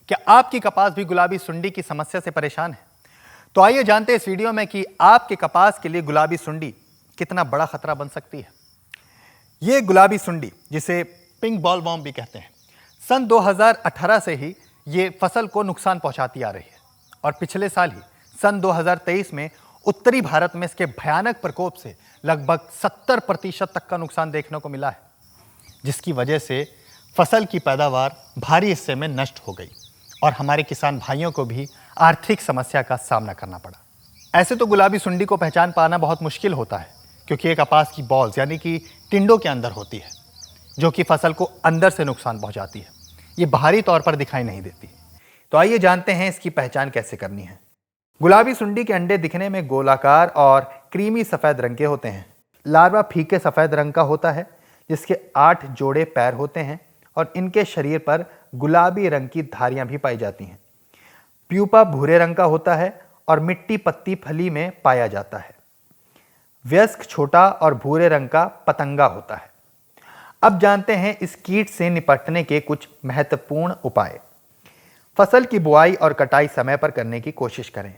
क्या आपकी कपास भी गुलाबी सुंडी की समस्या से परेशान है? तो आइए जानते हैं इस वीडियो में कि आपके कपास के लिए गुलाबी सुंडी कितना बड़ा खतरा बन सकती है। ये गुलाबी सुंडी, जिसे पिंक बॉलवर्म भी कहते हैं, सन 2018 से ही ये फसल को नुकसान पहुंचाती आ रही है और पिछले साल ही सन 2023 में उत्तरी भारत में इसके भयानक प्रकोप से लगभग 70% तक का नुकसान देखने को मिला है, जिसकी वजह से फसल की पैदावार भारी हिस्से में नष्ट हो गई और हमारे किसान भाइयों को भी आर्थिक समस्या का सामना करना पड़ा। ऐसे तो गुलाबी सुंडी को पहचान पाना बहुत मुश्किल होता है, क्योंकि ये कपास की बॉल्स यानी कि टिंडों के अंदर होती है, जो कि फसल को अंदर से नुकसान पहुंचाती है। ये बाहरी तौर पर दिखाई नहीं देती। तो आइए जानते हैं इसकी पहचान कैसे करनी है। गुलाबी सुंडी के अंडे दिखने में गोलाकार और क्रीमी सफेद रंग के होते हैं। लार्वा फीके सफेद रंग का होता है, जिसके 8 जोड़े पैर होते हैं और इनके शरीर पर गुलाबी रंग की धारियां भी पाई जाती हैं। प्यूपा भूरे रंग का होता है और मिट्टी पत्ती फली में पाया जाता है। वयस्क छोटा और भूरे रंग का पतंगा होता है। अब जानते हैं इस कीट से निपटने के कुछ महत्वपूर्ण उपाय। फसल की बुआई और कटाई समय पर करने की कोशिश करें।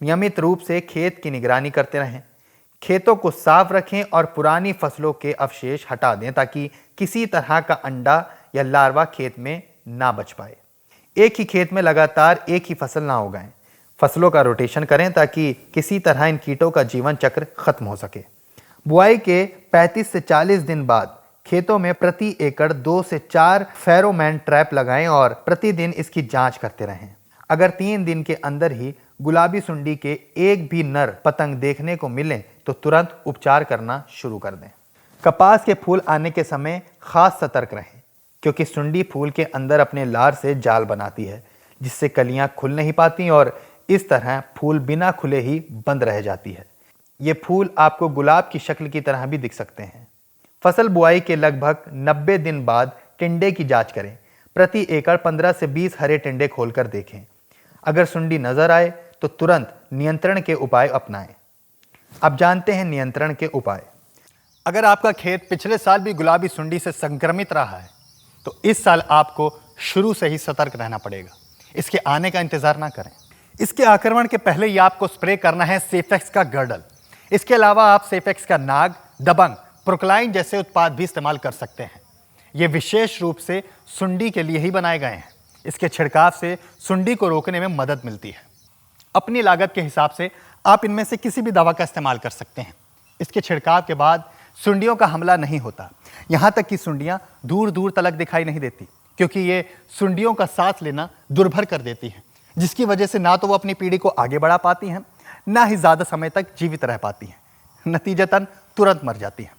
नियमित रूप से खेत की निगरानी करते रहें। खेतों को साफ रखें और पुरानी फसलों के अवशेष हटा दें ताकि किसी तरह का अंडा या लार्वा खेत में ना बच पाए। एक ही खेत में लगातार एक ही फसल ना उगाएं। फसलों का रोटेशन करें ताकि किसी तरह इन कीटों का जीवन चक्र खत्म हो सके। बुआई के 35 से 40 दिन बाद खेतों में प्रति एकड़ 2 से 4 फेरोमोन ट्रैप लगाएं और प्रतिदिन इसकी जांच करते रहें। अगर 3 दिन के अंदर ही गुलाबी सुंडी के एक भी नर पतंग देखने को मिले तो तुरंत उपचार करना शुरू कर दें। कपास के फूल आने के समय खास सतर्क रहें, क्योंकि सुंडी फूल के अंदर अपने लार से जाल बनाती है, जिससे कलियां खुल नहीं पाती और इस तरह फूल बिना खुले ही बंद रह जाती है। ये फूल आपको गुलाब की शक्ल की तरह भी दिख सकते हैं। फसल बुआई के लगभग 90 दिन बाद टिंडे की जांच करें। प्रति एकड़ 15 से 20 हरे टिंडे खोलकर देखें। अगर सुंडी नजर आए तो तुरंत नियंत्रण के उपाय अपनाएं। अब जानते हैं नियंत्रण के उपाय। अगर आपका खेत पिछले साल भी गुलाबी सुंडी से संक्रमित रहा है तो इस साल आपको शुरू से ही सतर्क रहना पड़ेगा। इसके आने का इंतजार ना करें। इसके आक्रमण के पहले ही आपको स्प्रे करना है सेफेक्स का गर्डल। इसके अलावा आप सेफेक्स का नाग, दबंग, प्रोक्लाइन जैसे उत्पाद भी इस्तेमाल कर सकते हैं। ये विशेष रूप से सुंडी के लिए ही बनाए गए हैं। इसके छिड़काव से सुंडी को रोकने में मदद मिलती है। अपनी लागत के हिसाब से आप इनमें से किसी भी दवा का इस्तेमाल कर सकते हैं। इसके छिड़काव के बाद सुंडियों का हमला नहीं होता। यहाँ तक कि सुंडियाँ दूर दूर तलक दिखाई नहीं देती, क्योंकि ये सुंडियों का सांस लेना दुर्भर कर देती हैं, जिसकी वजह से ना तो वो अपनी पीढ़ी को आगे बढ़ा पाती हैं, ना ही ज़्यादा समय तक जीवित रह पाती हैं। नतीजतन तुरंत मर जाती हैं।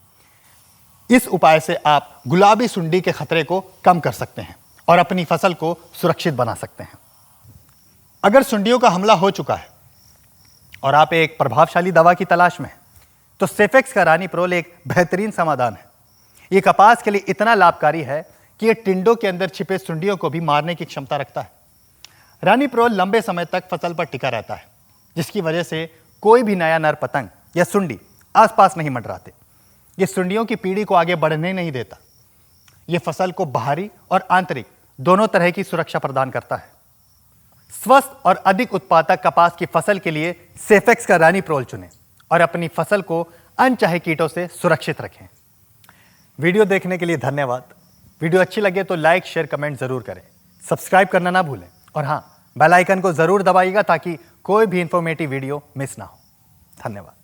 इस उपाय से आप गुलाबी सुंडी के खतरे को कम कर सकते हैं और अपनी फसल को सुरक्षित बना सकते हैं। अगर सुंडियों का हमला हो चुका है और आप एक प्रभावशाली दवा की तलाश में हैं, तो सेफेक्स का रानीप्रोल एक बेहतरीन समाधान है। यह कपास के लिए इतना लाभकारी है कि यह टिंडों के अंदर छिपे सुंडियों को भी मारने की क्षमता रखता है। रानीप्रोल लंबे समय तक फसल पर टिका रहता है, जिसकी वजह से कोई भी नया नर पतंग या सुंडी आसपास नहीं मंडराते। ये सुंडियों की पीढ़ी को आगे बढ़ने नहीं देता। यह फसल को बाहरी और आंतरिक दोनों तरह की सुरक्षा प्रदान करता है। स्वस्थ और अधिक उत्पादक कपास की फसल के लिए सेफेक्स का रानीप्रोल चुनें और अपनी फसल को अनचाहे कीटों से सुरक्षित रखें। वीडियो देखने के लिए धन्यवाद। वीडियो अच्छी लगे तो लाइक, शेयर, कमेंट जरूर करें। सब्सक्राइब करना ना भूलें और हाँ, बेल आइकन को जरूर दबाइएगा ताकि कोई भी इंफॉर्मेटिव वीडियो मिस ना हो। धन्यवाद।